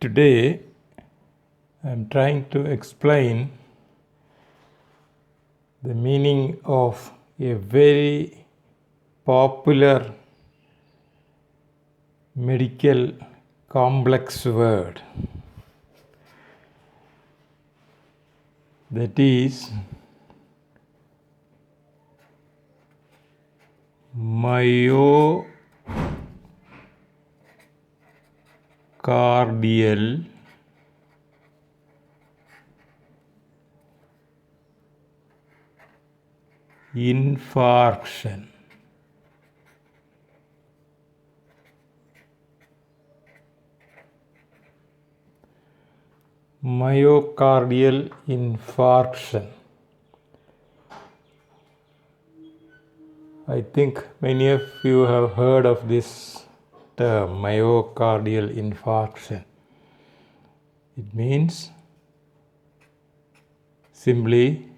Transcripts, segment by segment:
Today I am trying to explain the meaning of a very popular medical complex word, that is myocardial infarction. Myocardial infarction. I think many of you have heard of this term, myocardial infarction. It means simply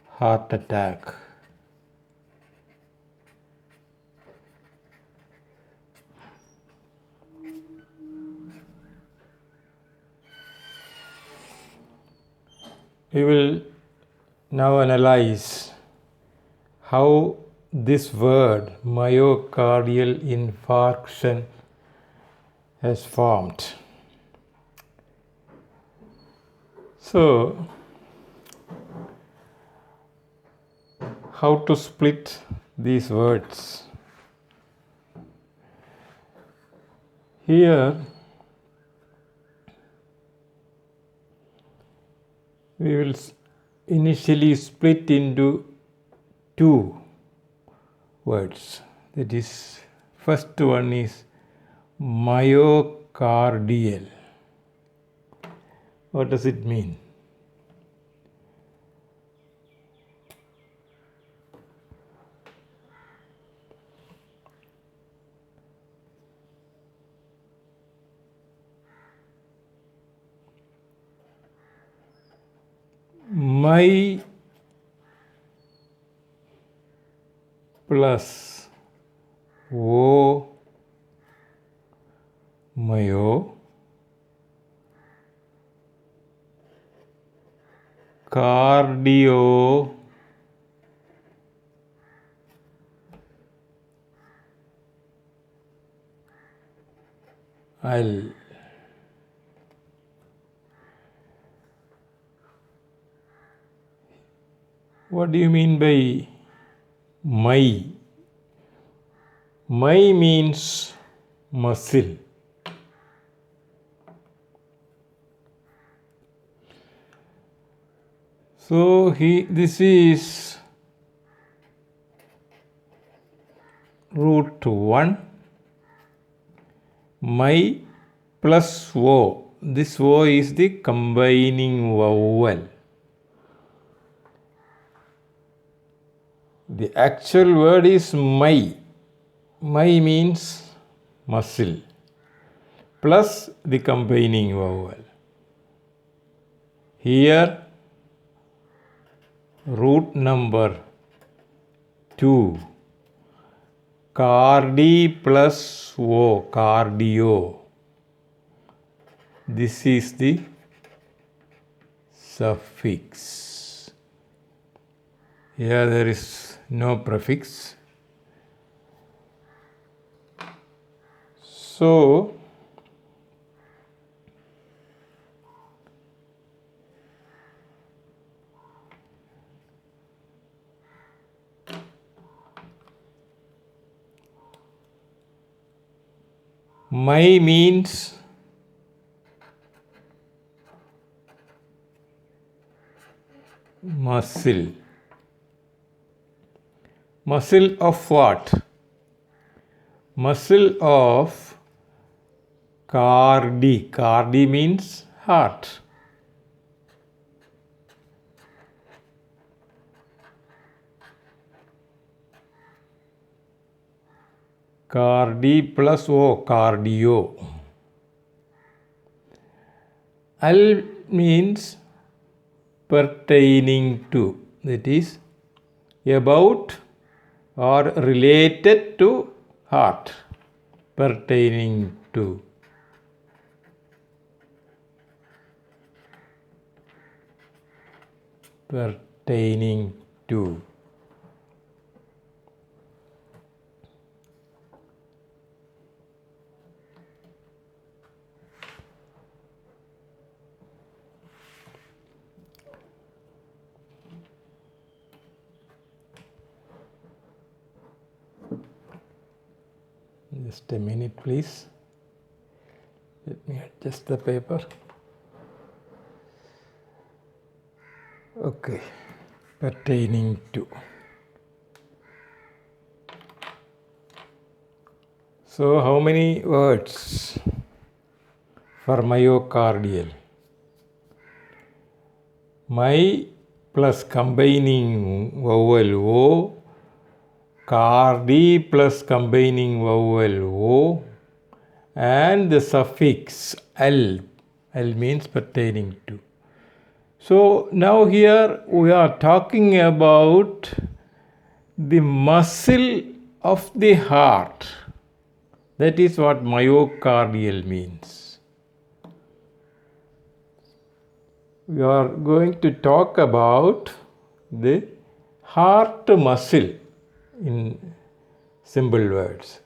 heart attack. We will now analyze how this word myocardial infarction has formed. So, how to split these words? Here we will initially split into two words. That is, first one is myocardial. What does it mean? My plus O myo cardio al. What do you mean by my? My means muscle. So this is root 1, my plus O. This O is the combining vowel. The actual word is my. My means muscle plus the combining vowel. Here root number 2, cardi plus O, cardio. This is the suffix. Here there is no prefix. So, my means muscle. Muscle of what? Muscle of cardi. Cardi means heart. Cardi plus O, cardio. Al means pertaining to, that is about or related to heart, pertaining to. pertaining to. Just a minute, please. Let me adjust the paper. Okay, pertaining to. So, how many words for myocardial? My plus combining vowel O, cardi plus combining vowel O, and the suffix L. L means pertaining to. So now here we are talking about the muscle of the heart. That is what myocardial means. We are going to talk about the heart muscle in simple words.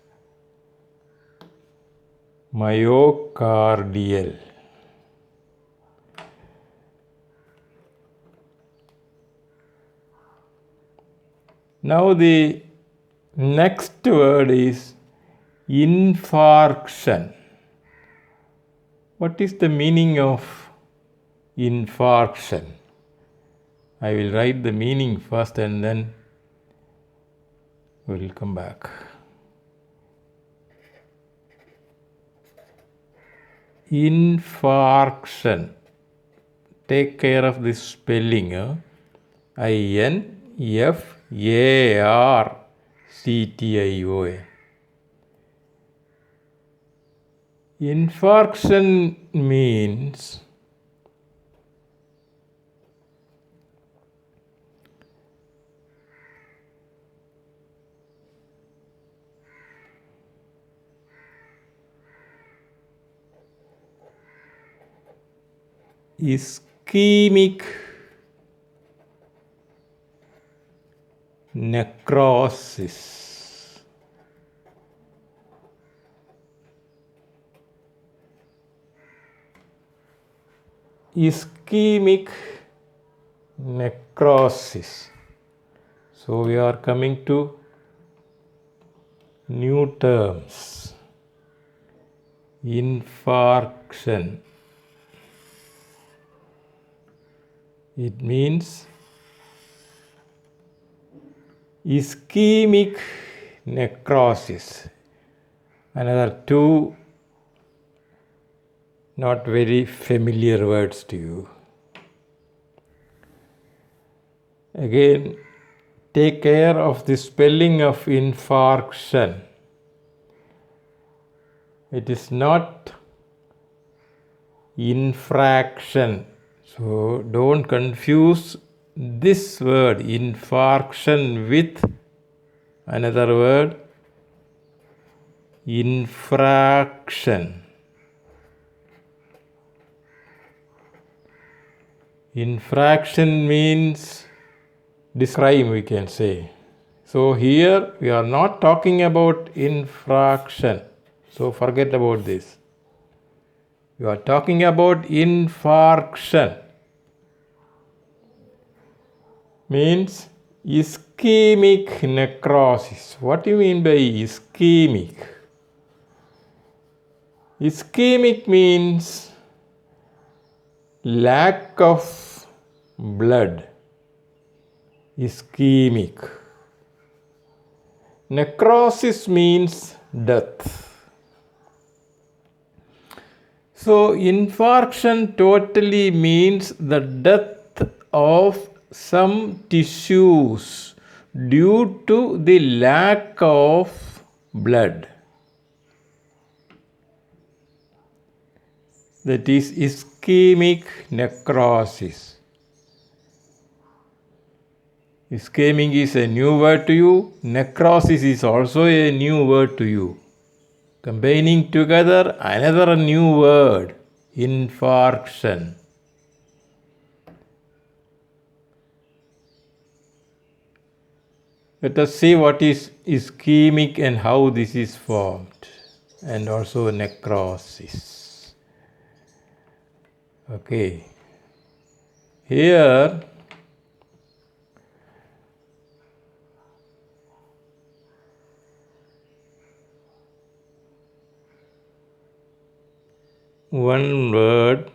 Myocardial. Now the next word is infarction. What is the meaning of infarction? I will write the meaning first and then we will come back. Infarction. Take care of this spelling. I-N-F-A-R-C-T-I-O-N. Infarction means ischemic necrosis. Ischemic necrosis. So we are coming to new terms. Infarction. It means ischemic necrosis. Another two not very familiar words to you. Again, take care of the spelling of infarction. It is not infraction. So don't confuse this word infarction with another word infraction. Infraction means crime, we can say. So here we are not talking about infraction. So forget about this. We are talking about infarction. Means ischemic necrosis. What do you mean by ischemic? Ischemic means lack of blood. Ischemic. Necrosis means death. So infarction totally means the death of some tissues due to the lack of blood. That is ischemic necrosis. Ischemic is a new word to you. Necrosis is also a new word to you. Combining together another new word, infarction. Let us see what is ischemic and how this is formed, and also necrosis. Okay. Here one word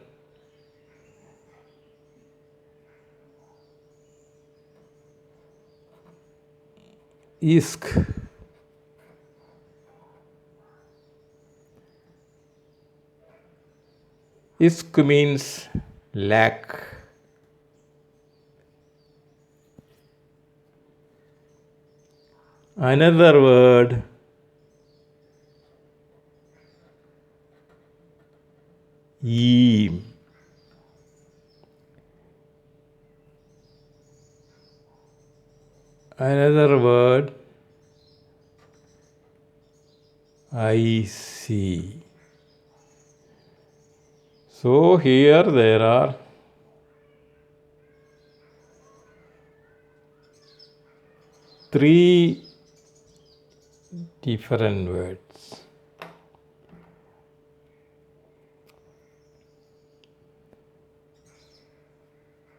isk. Isk means lack. Another word eem. Another word I see. So here there are three different words.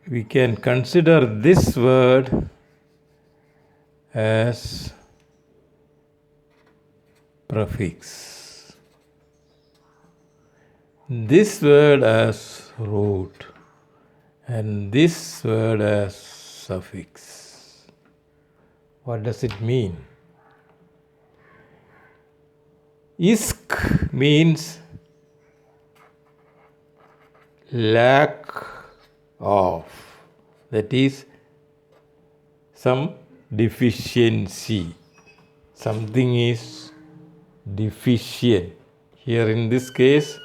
We can consider this word as prefix, this word as root, and this word as suffix. What does it mean? Isk means lack of, that is, some deficiency. Something is deficient. Here in this case,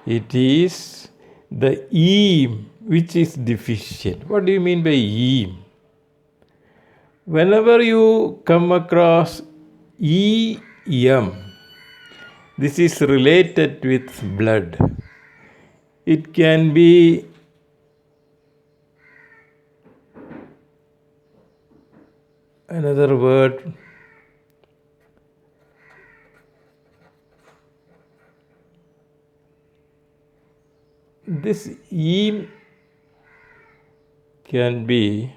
it is the eem which is deficient. What do you mean by eem? Whenever you come across EM, this is related with blood. It can be another word, this E can be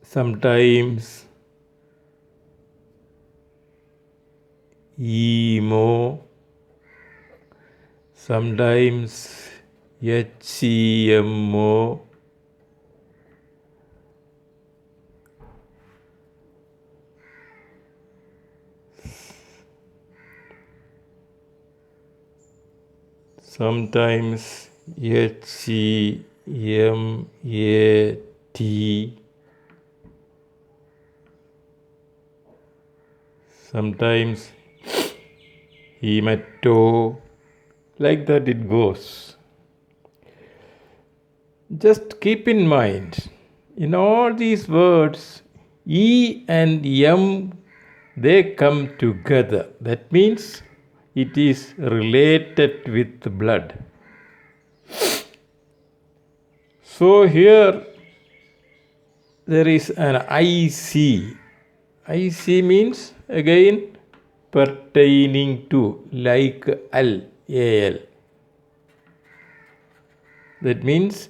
sometimes emo, sometimes HCMO, sometimes HCMAT, sometimes hemato, like that it goes. Just keep in mind, in all these words, E and M, they come together. That means it is related with blood. So here there is an IC. IC means again pertaining to, like AL. That means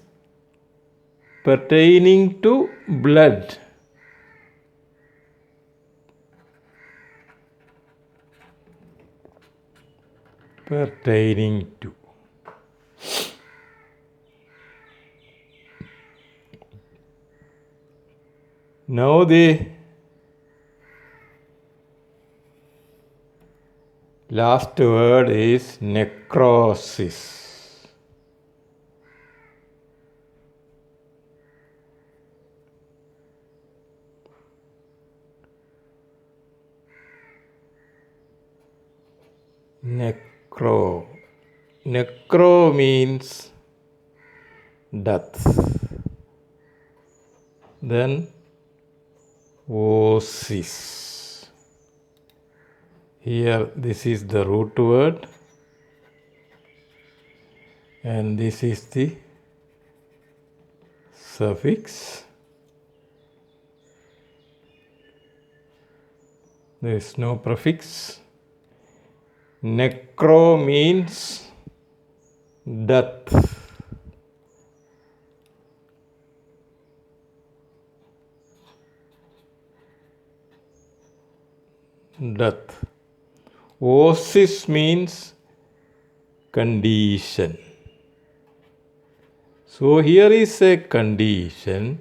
pertaining to blood. Pertaining to. Now the last word is necrosis. Necro. Necro means death. Then osis. Here this is the root word. and this is the suffix. There is no prefix. Necro means death. Death. Osis means condition. So here is a condition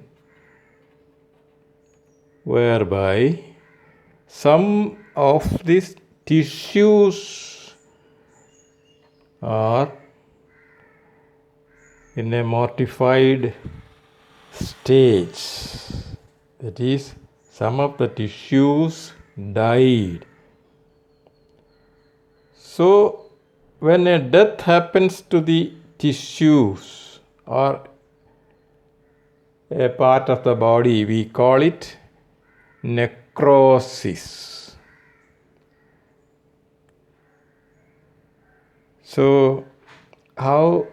whereby some of these tissues are in a mortified stage. That is, some of the tissues died. So, when a death happens to the tissues or a part of the body, we call it necrosis. So, how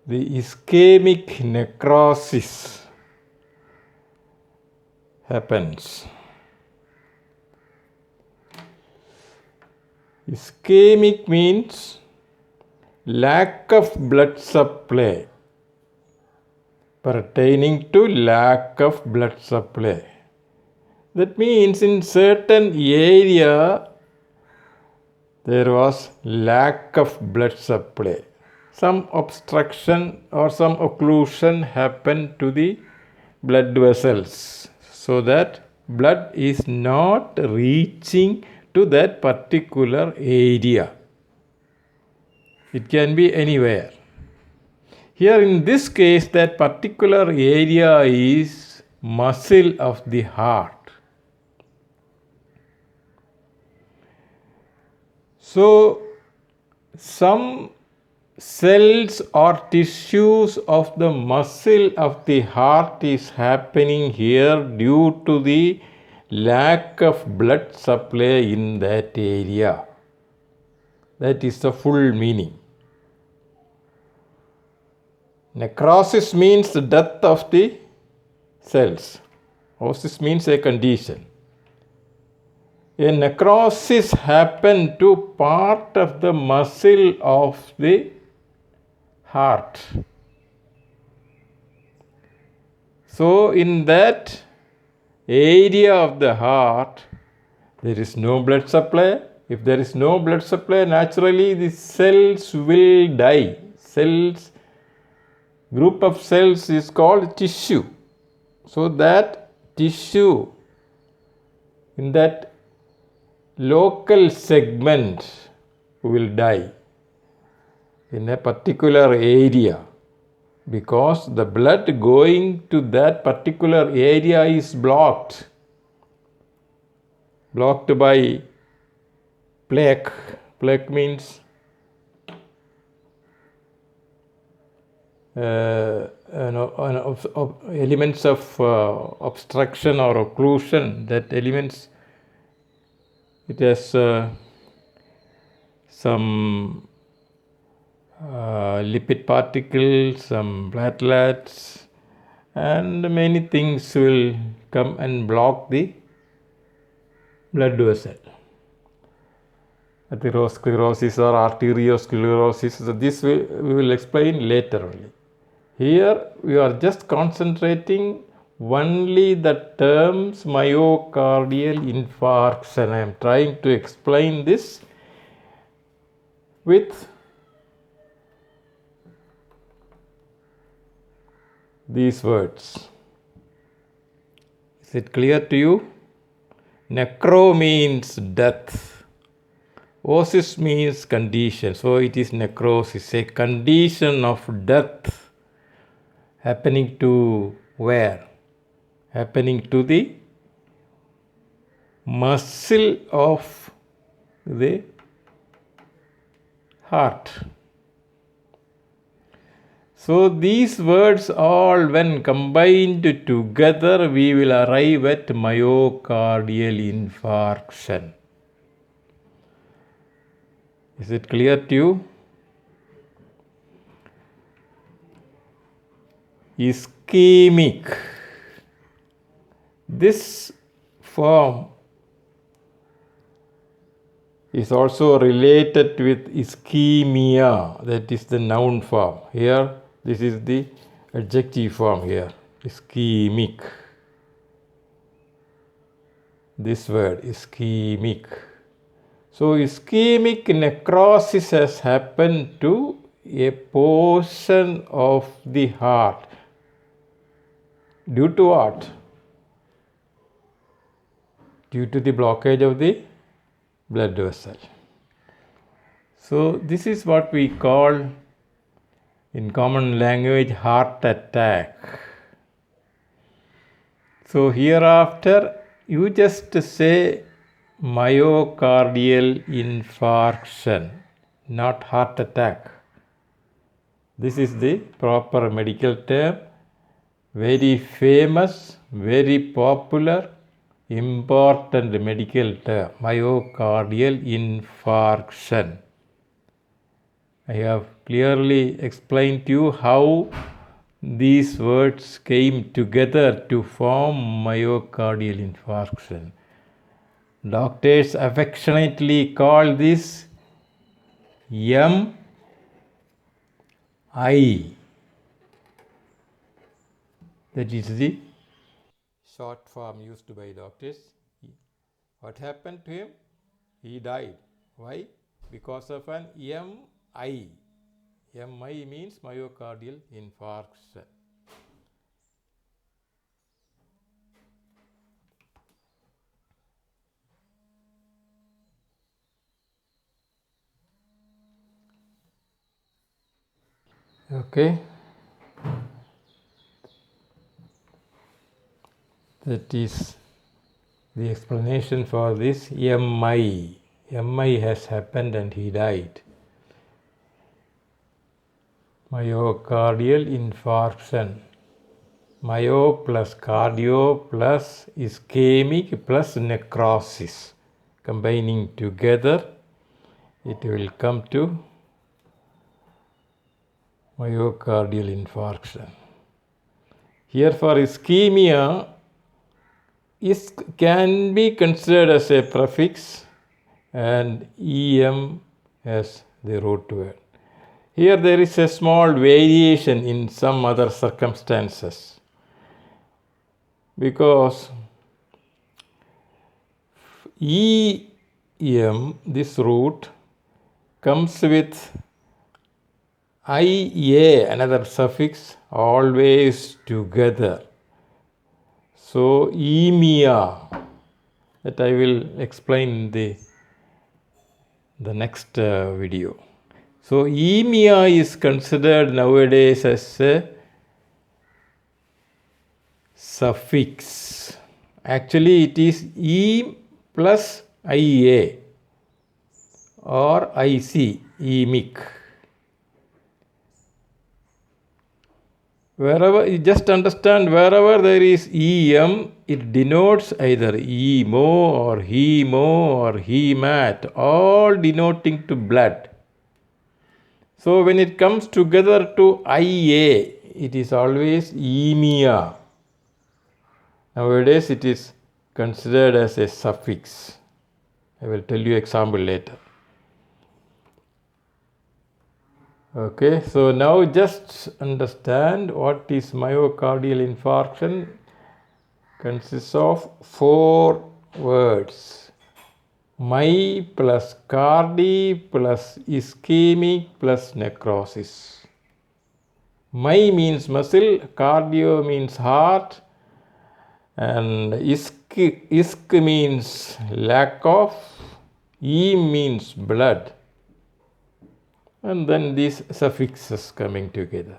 the ischemic necrosis happens. Ischemic means lack of blood supply, pertaining to lack of blood supply. That means in certain area there was lack of blood supply. Some obstruction or some occlusion happened to the blood vessels, so that blood is not reaching to that particular area. It can be anywhere. Here in this case, that particular area is muscle of the heart. So, some cells or tissues of the muscle of the heart is happening here due to the lack of blood supply in that area. That is the full meaning. Necrosis means the death of the cells. Osis means a condition. A necrosis happened to part of the muscle of the heart. So, in that area of the heart, there is no blood supply. If there is no blood supply, naturally the cells will die. Group of cells is called tissue. So, that tissue in that local segment will die in a particular area, because the blood going to that particular area is blocked by plaque. Plaque means elements of obstruction or occlusion. That elements, it has some lipid particles, some platelets, and many things will come and block the blood vessel. Atherosclerosis or arteriosclerosis, so this we will explain later only. Here we are just concentrating only the terms myocardial infarction. I am trying to explain this with these words. Is it clear to you? Necro means death. Osis means condition. So it is necrosis, a condition of death happening to where? Happening to the muscle of the heart. So these words all, when combined together, we will arrive at myocardial infarction. Is it clear to you? Ischemic. This form is also related with ischemia, that is the noun form. Here, this is the adjective form here, ischemic. This word, ischemic. So, ischemic necrosis has happened to a portion of the heart. Due to what? Due to the blockage of the blood vessel. So, this is what we call in common language heart attack. So, hereafter you just say myocardial infarction, not heart attack. This is the proper medical term, very famous, very popular, important medical term, myocardial infarction. I have clearly explained to you how these words came together to form myocardial infarction. Doctors affectionately call this MI. That is the short form used by doctors. What happened to him? He died. Why? Because of an MI. MI means myocardial infarction. Okay. That is the explanation for this MI. MI has happened and he died. Myocardial infarction. Myo plus cardio plus ischemic plus necrosis. Combining together, it will come to myocardial infarction. Here for ischemia, can be considered as a prefix and EM as the root word. Here there is a small variation in some other circumstances, because EM, this root, comes with IA, another suffix, always together. So, emia, that I will explain in the next video. So, emia is considered nowadays as a suffix. Actually, it is E plus IA or IC, emic. Wherever you just understand, wherever there is EM, it denotes either EMO or HEMO or HEMAT, all denoting to blood. So when it comes together to IA, it is always emia. Nowadays it is considered as a suffix. I will tell you example later. Okay, so now just understand what is myocardial infarction. Consists of 4 words. My plus cardi plus ischemic plus necrosis. My means muscle, cardio means heart, and isk means lack of, E means blood. And then these suffixes coming together.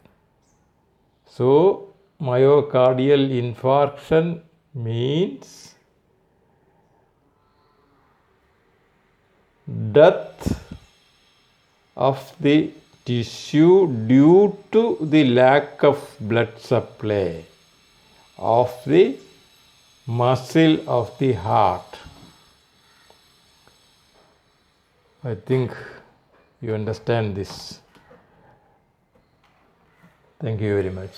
So, myocardial infarction means death of the tissue due to the lack of blood supply of the muscle of the heart. I think you understand this. Thank you very much.